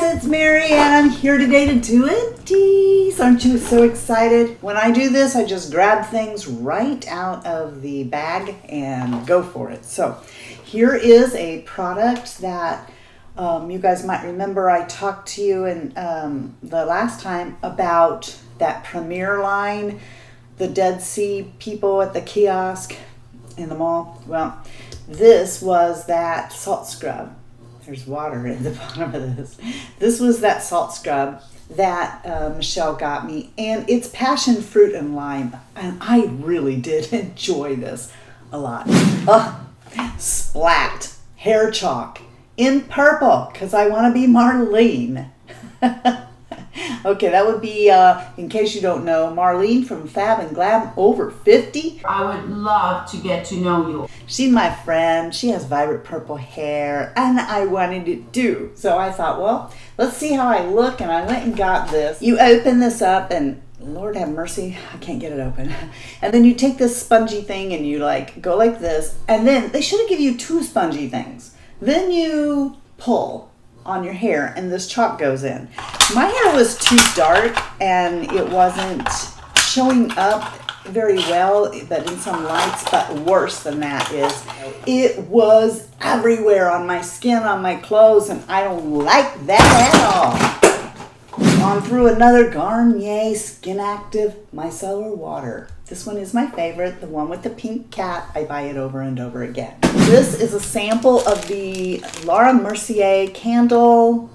it's Mary and I'm here today to do Empties. Aren't you so excited? When I do this, I just grab things right out of the bag and go for it. So here is a product that you guys might remember I talked to you in the last time about that Premier line, the Dead Sea people at the kiosk in the mall. Well, this was that salt scrub. There's water in the bottom of this. This was that salt scrub that Michelle got me, and it's passion fruit and lime, and I really did enjoy this a lot. Splat hair chalk in purple because I want to be Marlene. Okay, that would be, in case you don't know, Marlene from Fab and Glam, over 50. I would love to get to know you. She's my friend. She has vibrant purple hair, and I wanted it too. So I thought, well, let's see how I look, and I went and got this. You open this up, and Lord have mercy, I can't get it open. And then you take this spongy thing, and you go like this, and then they should have given you two spongy things. Then you pull on your hair and this chalk goes in. My hair was too dark and it wasn't showing up very well, but in some lights, but worse than that is it was everywhere on my skin, on my clothes, and I don't like that at all. On through another Garnier Skin Active Micellar Water. This one is my favorite, the one with the pink cat. I buy it over and over again. This is a sample of the Laura Mercier Candle,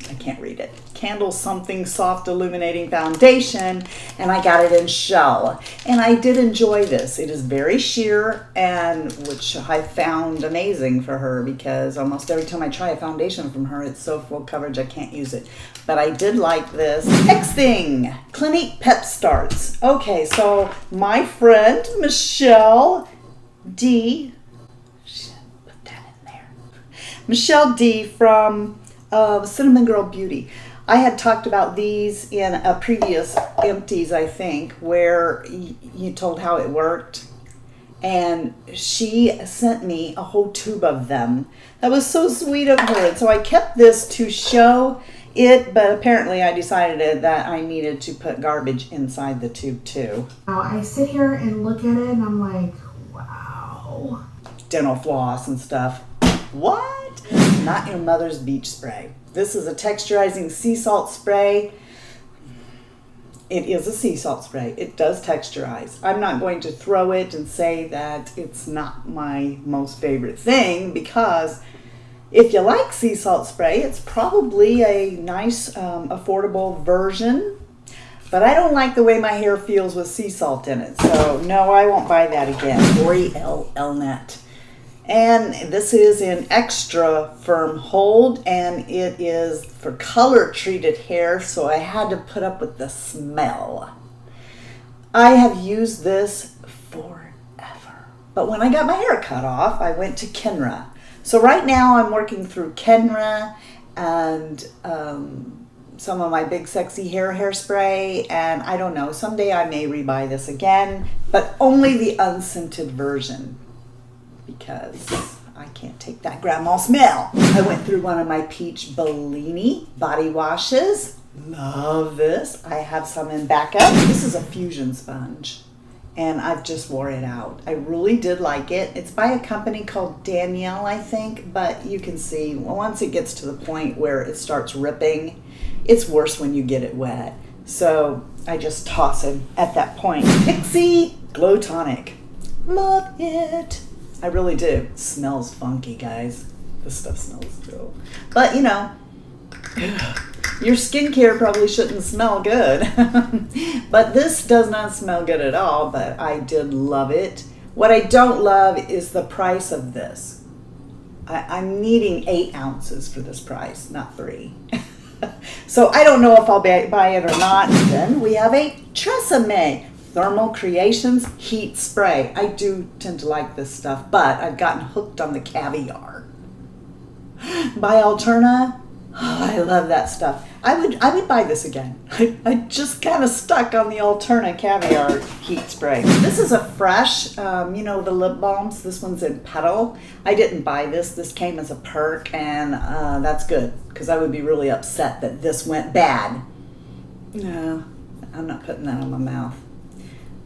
I can't read it, Candle Something Soft Illuminating Foundation, and I got it in Shell. And I did enjoy this. It is very sheer, and which I found amazing for her because almost every time I try a foundation from her, it's so full coverage I can't use it. But I did like this. Next thing, Clinique Pet Stars. Okay, so my friend Michelle D, put that in there. Michelle D from Cinnamon Girl Beauty. I had talked about these in a previous Empties, I think, where you told how it worked. And she sent me a whole tube of them. That was so sweet of her. And so I kept this to show it, but apparently I decided that I needed to put garbage inside the tube too. I sit here and look at it and I'm like, wow. Dental floss and stuff. What? Not your mother's beach spray. This is a texturizing sea salt spray. It is a sea salt spray. It does texturize. I'm not going to throw it and say that it's not my most favorite thing because if you like sea salt spray, it's probably a nice, affordable version. But I don't like the way my hair feels with sea salt in it. So no, I won't buy that again. Toriel L Net. And this is in extra firm hold, and it is for color treated hair, so I had to put up with the smell. I have used this forever. But when I got my hair cut off, I went to Kenra. So right now I'm working through Kenra and some of my Big Sexy hairspray, and I don't know, someday I may rebuy this again, but only the unscented version because I can't take that grandma smell. I went through one of my Peach Bellini body washes. Love this. I have some in backup. This is a fusion sponge, and I've just wore it out. I really did like it. It's by a company called Danielle, I think, but you can see once it gets to the point where it starts ripping, it's worse when you get it wet. So I just toss it at that point. Pixie Glow Tonic. Love it. I really do. It smells funky, guys. This stuff smells good. But you know, your skincare probably shouldn't smell good. But this does not smell good at all, but I did love it. What I don't love is the price of this. I'm needing 8 ounces for this price, not 3. So I don't know if I'll buy it or not. Then we have a Tresemme Thermal Creations Heat Spray. I do tend to like this stuff, but I've gotten hooked on the caviar. By Alterna, Oh, I love that stuff. I would buy this again. I just kind of stuck on the Alterna Caviar Heat Spray. This is a fresh, you know, the lip balms. This one's in Petal. I didn't buy this. This came as a perk, and that's good, because I would be really upset that this went bad. No, I'm not putting that on my mouth.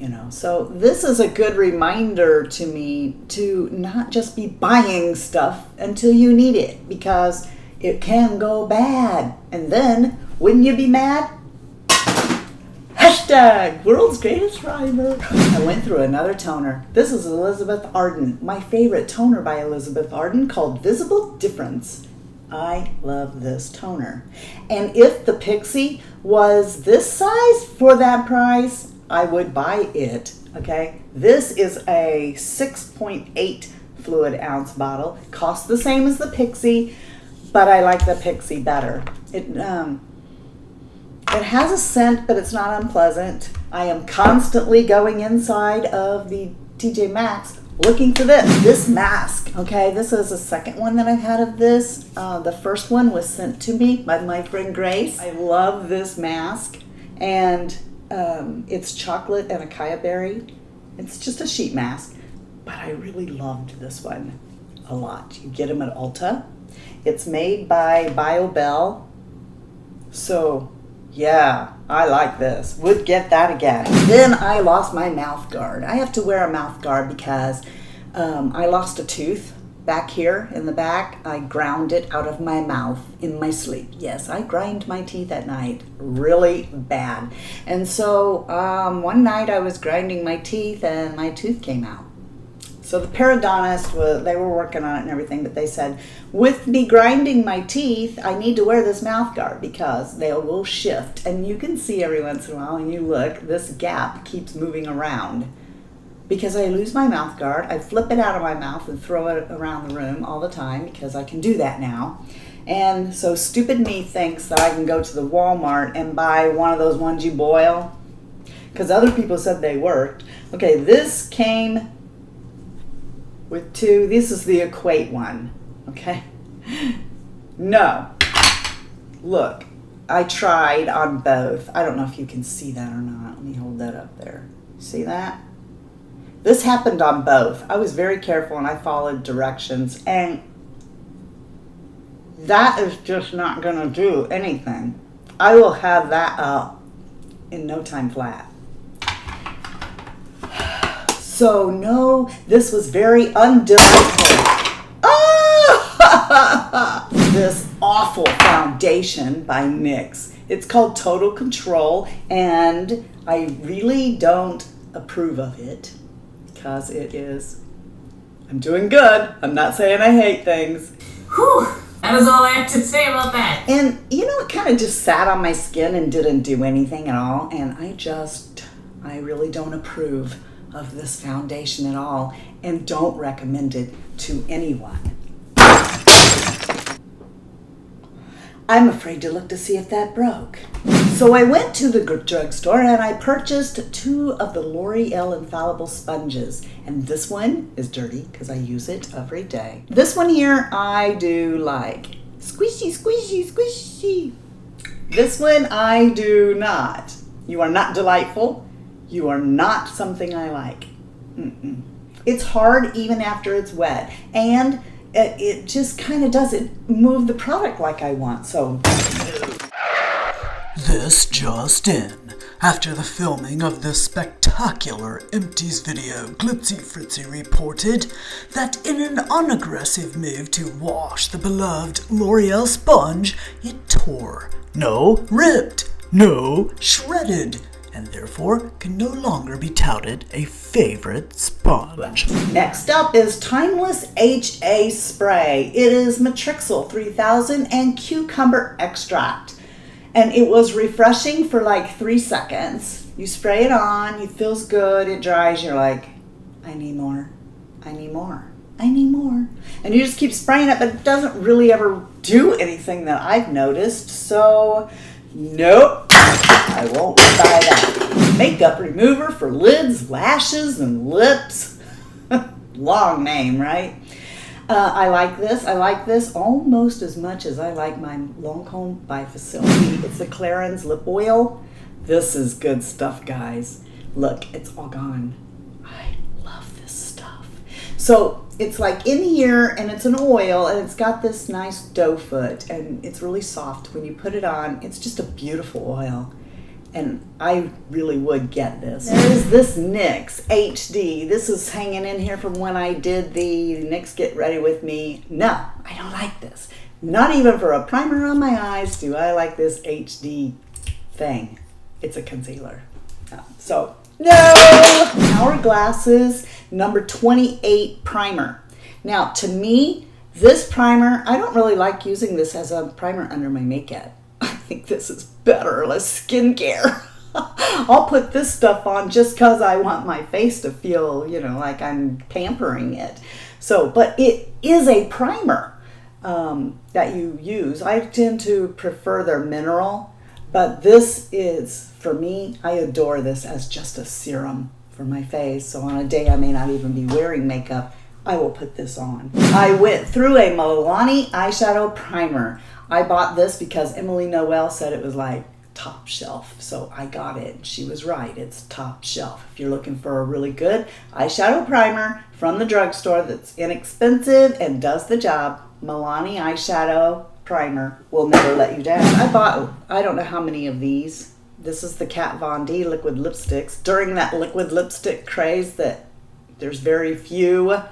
You know, so this is a good reminder to me to not just be buying stuff until you need it, because it can go bad. And then, wouldn't you be mad? Hashtag world's greatest primer. I went through another toner. This is Elizabeth Arden, my favorite toner by Elizabeth Arden, called Visible Difference. I love this toner. And if the Pixie was this size for that price, I would buy it, okay? This is a 6.8 fluid ounce bottle. Costs the same as the Pixie, but I like the Pixie better. It has a scent, but it's not unpleasant. I am constantly going inside of the TJ Maxx looking for this mask, okay? This is the second one that I've had of this. The first one was sent to me by my friend Grace. I love this mask, and it's chocolate and acai berry. It's just a sheet mask, but I really loved this one a lot. You get them at Ulta. It's made by BioBell. So, yeah, I like this. Would get that again. Then I lost my mouth guard. I have to wear a mouth guard because I lost a tooth back here in the back. I ground it out of my mouth in my sleep. Yes, I grind my teeth at night really bad. And so one night I was grinding my teeth and my tooth came out. So the periodontist, they were working on it and everything, but they said, with me grinding my teeth, I need to wear this mouth guard because they will shift. And you can see every once in a while, and you look, this gap keeps moving around. Because I lose my mouth guard, I flip it out of my mouth and throw it around the room all the time because I can do that now. And so stupid me thinks that I can go to the Walmart and buy one of those ones you boil, because other people said they worked. Okay, this came with two. This is the Equate one, okay? No. Look, I tried on both. I don't know if you can see that or not. Let me hold that up there. See that? This happened on both. I was very careful and I followed directions, and that is just not gonna do anything. I will have that up in no time flat. So no, this was very undelightful. Ah! This awful foundation by NYX. It's called Total Control, and I really don't approve of it because it is, I'm doing good. I'm not saying I hate things. Whew, that is all I have to say about that. And you know, it kind of just sat on my skin and didn't do anything at all, and I really don't approve of this foundation at all, and don't recommend it to anyone. I'm afraid to look to see if that broke. So I went to the drugstore and I purchased 2 of the L'Oreal Infallible sponges, and this one is dirty because I use it every day. This one here I do like. Squishy, squishy, squishy. This one I do not. You are not delightful. You are not something I like. Mm-mm. It's hard even after it's wet, and it just kind of doesn't move the product like I want, so. This just in. After the filming of the spectacular Empties video, Glitzy Fritzy reported that in an unaggressive move to wash the beloved L'Oreal sponge, it tore. No, ripped. No, shredded. And therefore can no longer be touted a favorite sponge. Next up is Timeless HA Spray. It is Matrixyl 3000 and cucumber extract. And it was refreshing for like 3 seconds. You spray it on, it feels good, it dries, you're like, I need more, I need more, I need more. And you just keep spraying it, but it doesn't really ever do anything that I've noticed. So, nope. I won't buy that. Makeup remover for lids, lashes, and lips. Long name, right? I like this. I like this almost as much as I like my Lancome by Facility. It's the Clarins Lip Oil. This is good stuff, guys. Look, it's all gone. I love this stuff. So it's like in here, and it's an oil, and it's got this nice doe foot, and it's really soft. When you put it on, it's just a beautiful oil. And I really would get this. There's this NYX HD. This is hanging in here from when I did the NYX Get Ready With Me. No, I don't like this. Not even for a primer on my eyes do I like this HD thing. It's a concealer. So, no! Hourglass's number 28 primer. Now, to me, this primer, I don't really like using this as a primer under my makeup. I think this is better, less skincare. I'll put this stuff on just because I want my face to feel, you know, like I'm pampering it. So, but it is a primer that you use. I tend to prefer their mineral, but this is, for me, I adore this as just a serum for my face. So on a day I may not even be wearing makeup, I will put this on. I went through a Milani eyeshadow primer. I bought this because Emily Noel said it was like top shelf. So I got it. She was right. It's top shelf. If you're looking for a really good eyeshadow primer from the drugstore that's inexpensive and does the job, Milani eyeshadow primer will never let you down. I bought, I don't know how many of these. This is the Kat Von D liquid lipsticks. During that liquid lipstick craze that there's very few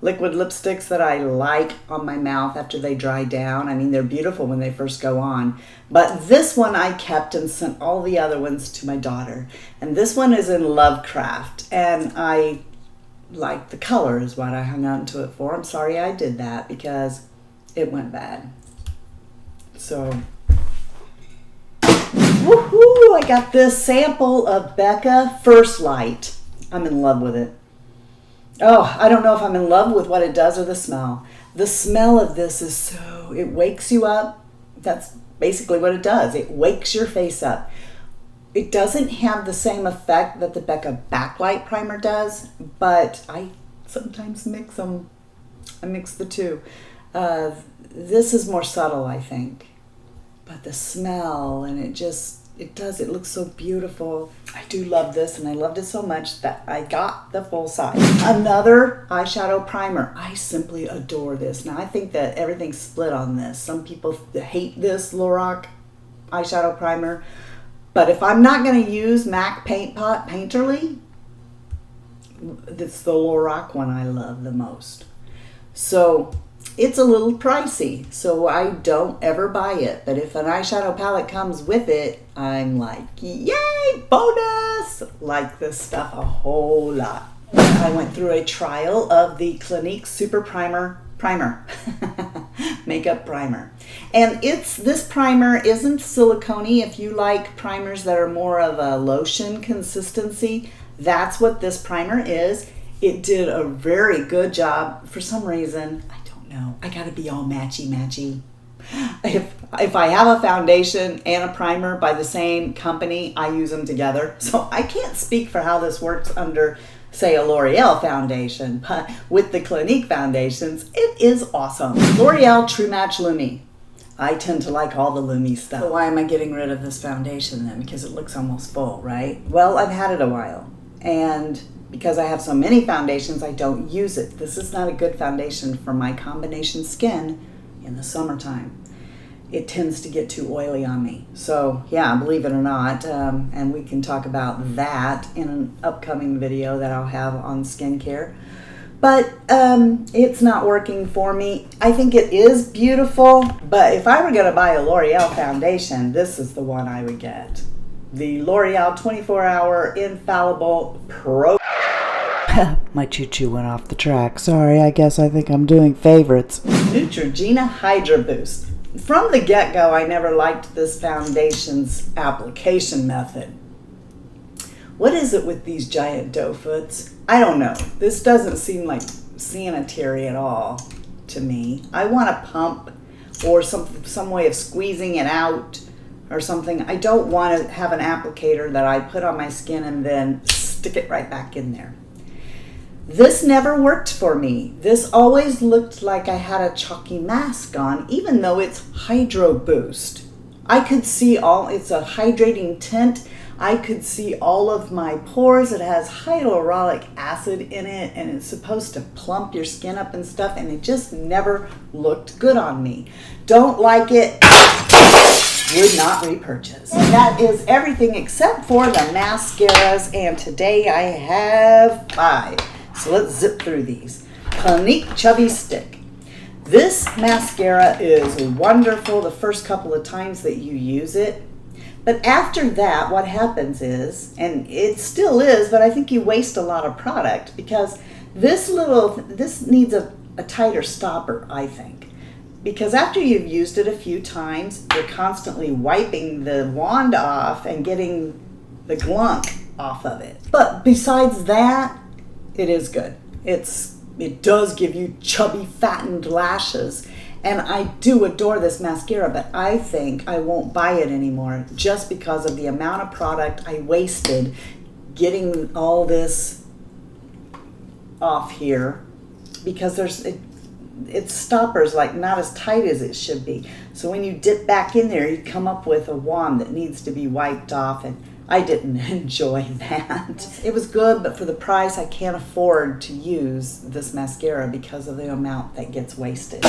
liquid lipsticks that I like on my mouth after they dry down. I mean, they're beautiful when they first go on. But this one I kept and sent all the other ones to my daughter. And this one is in Lovecraft. And I like the color is what I hung on to it for. I'm sorry I did that because it went bad. So, woohoo! I got this sample of Becca First Light. I'm in love with it. Oh, I don't know if I'm in love with what it does or the smell. The smell of this is so, it wakes you up. That's basically what it does. It wakes your face up. It doesn't have the same effect that the Becca Backlight Primer does, but I sometimes mix them. I mix the two. This is more subtle, I think. But the smell, and it looks so beautiful. I do love this, and I loved it so much that I got the full size. Another eyeshadow primer. I simply adore this. Now, I think that everything's split on this. Some people hate this Lorac eyeshadow primer, but if I'm not going to use MAC Paint Pot Painterly, it's the Lorac one I love the most. So it's a little pricey, so I don't ever buy it. But if an eyeshadow palette comes with it, I'm like, yay, bonus! Like this stuff a whole lot. I went through a trial of the Clinique Super Primer makeup primer. And this primer isn't silicone-y. If you like primers that are more of a lotion consistency, that's what this primer is. It did a very good job. For some reason, no, I gotta be all matchy-matchy. If I have a foundation and a primer by the same company, I use them together. So I can't speak for how this works under, say, a L'Oreal foundation, but with the Clinique foundations, it is awesome. L'Oreal True Match Lumi. I tend to like all the Lumi stuff. So why am I getting rid of this foundation then? Because it looks almost full, right? Well, I've had it a while, and because I have so many foundations, I don't use it. This is not a good foundation for my combination skin in the summertime. It tends to get too oily on me. So yeah, believe it or not, and we can talk about that in an upcoming video that I'll have on skincare. But it's not working for me. I think it is beautiful, but if I were gonna buy a L'Oreal foundation, this is the one I would get. The L'Oreal 24-Hour Infallible Pro. My choo-choo went off the track. Sorry, I think I'm doing favorites. Neutrogena Hydra Boost. From the get-go, I never liked this foundation's application method. What is it with these giant doe foots? I don't know. This doesn't seem like sanitary at all to me. I want a pump or some way of squeezing it out or something. I don't want to have an applicator that I put on my skin and then stick it right back in there. This never worked for me. This always looked like I had a chalky mask on, even though it's Hydro Boost. I could see it's a hydrating tint. I could see all of my pores. It has hyaluronic acid in it, and it's supposed to plump your skin up and stuff, and it just never looked good on me. Don't like it. Would not repurchase. And that is everything except for the mascaras, and today I have 5. So let's zip through these. Clinique Chubby Stick. This mascara is wonderful the first couple of times that you use it. But after that, what happens is, and it still is, but I think you waste a lot of product because this needs a tighter stopper, I think. Because after you've used it a few times, you're constantly wiping the wand off and getting the glunk off of it. But besides that, it is good. It does give you chubby, fattened lashes. And I do adore this mascara, but I think I won't buy it anymore just because of the amount of product I wasted getting all this off here. Because its stoppers like not as tight as it should be. So when you dip back in there, you come up with a wand that needs to be wiped off, and I didn't enjoy that. It was good, but for the price, I can't afford to use this mascara because of the amount that gets wasted.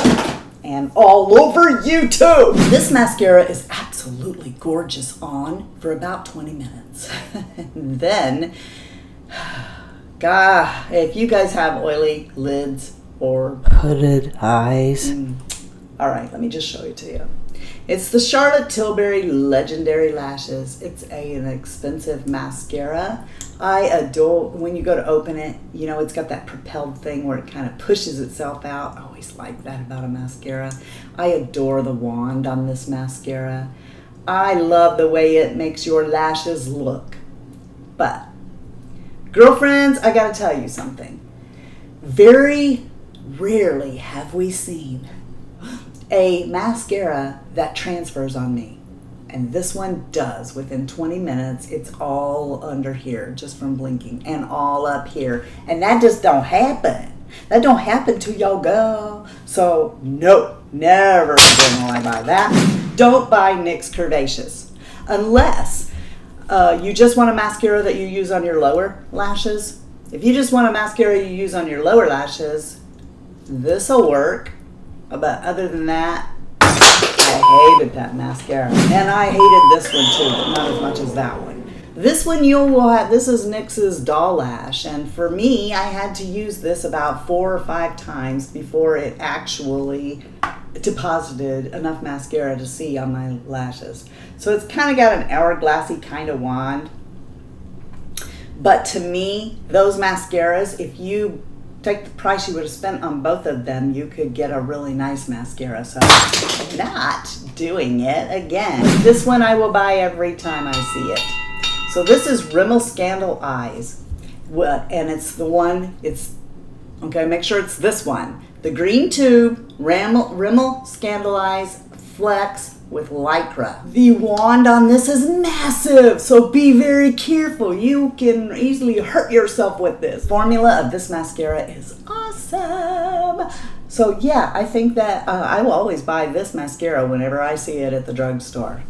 And all over you too! This mascara is absolutely gorgeous on for about 20 minutes. And then, God, if you guys have oily lids or hooded eyes, all right, let me just show it to you. It's the Charlotte Tilbury Legendary Lashes. It's an expensive mascara. I adore, when you go to open it, you know, it's got that propelled thing where it kind of pushes itself out. I always like that about a mascara. I adore the wand on this mascara. I love the way it makes your lashes look. But, girlfriends, I gotta tell you something. Very rarely have we seen a mascara that transfers on me. And this one does. Within 20 minutes, it's all under here just from blinking and all up here. And that just don't happen. That don't happen to your girl. So no, never again will I buy that. Don't buy NYX Curvacious. Unless you just want a mascara that you use on your lower lashes. If you just want a mascara you use on your lower lashes, this'll work. But other than that, I hated that mascara. And I hated this one too, but not as much as that one. This one this is NYX's Doll Lash. And for me, I had to use this about 4 or 5 times before it actually deposited enough mascara to see on my lashes. So it's kind of got an hourglassy kind of wand. But to me, those mascaras, if you take the price you would have spent on both of them, you could get a really nice mascara. So I'm not doing it again. This one I will buy every time I see it. So this is Rimmel Scandal Eyes. And it's the one, okay, make sure it's this one. The green tube, Rimmel Scandal Eyes Flex with Lycra. The wand on this is massive, so be very careful. You can easily hurt yourself with this. Formula of this mascara is awesome. So yeah, I think that I will always buy this mascara whenever I see it at the drugstore.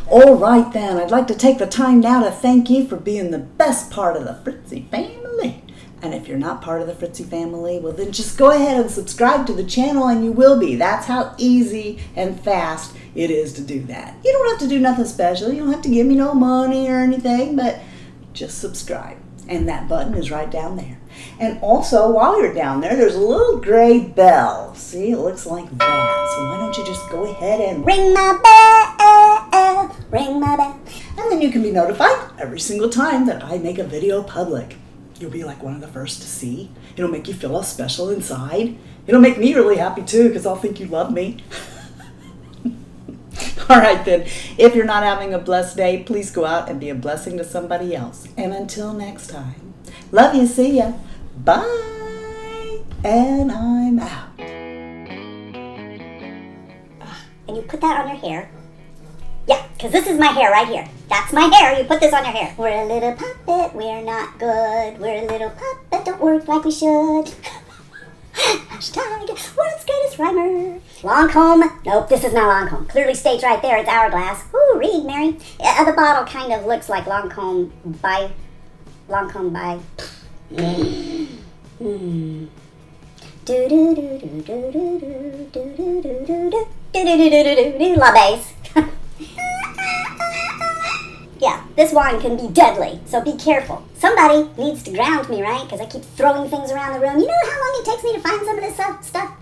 All right then, I'd like to take the time now to thank you for being the best part of the Fritzy family. And if you're not part of the Fritzy family, well then just go ahead and subscribe to the channel and you will be. That's how easy and fast it is to do that. You don't have to do nothing special. You don't have to give me no money or anything, but just subscribe. And that button is right down there. And also, while you're down there, there's a little gray bell. See, it looks like that. So why don't you just go ahead and ring my bell, ring my bell. And then you can be notified every single time that I make a video public. You'll be like one of the first to see. It'll make you feel all special inside. It'll make me really happy too, because I'll think you love me. All right then, if you're not having a blessed day, please go out and be a blessing to somebody else. And until next time, love you, see ya, bye, and I'm out. And you put that on your hair, Yeah, because this is my hair right here. That's my hair. You put this on your hair. We're a little puppet. We're not good. We're a little puppet. Don't work like we should. Hashtag world's greatest rhymer. Lancome. Nope, this is not Lancome. Clearly states right there it's Hourglass. Ooh, read, Mary. The bottle kind of looks like Lancome by... La Base. Yeah, this wine can be deadly, so be careful. Somebody needs to ground me, right? Because I keep throwing things around the room. You know how long it takes me to find some of this stuff?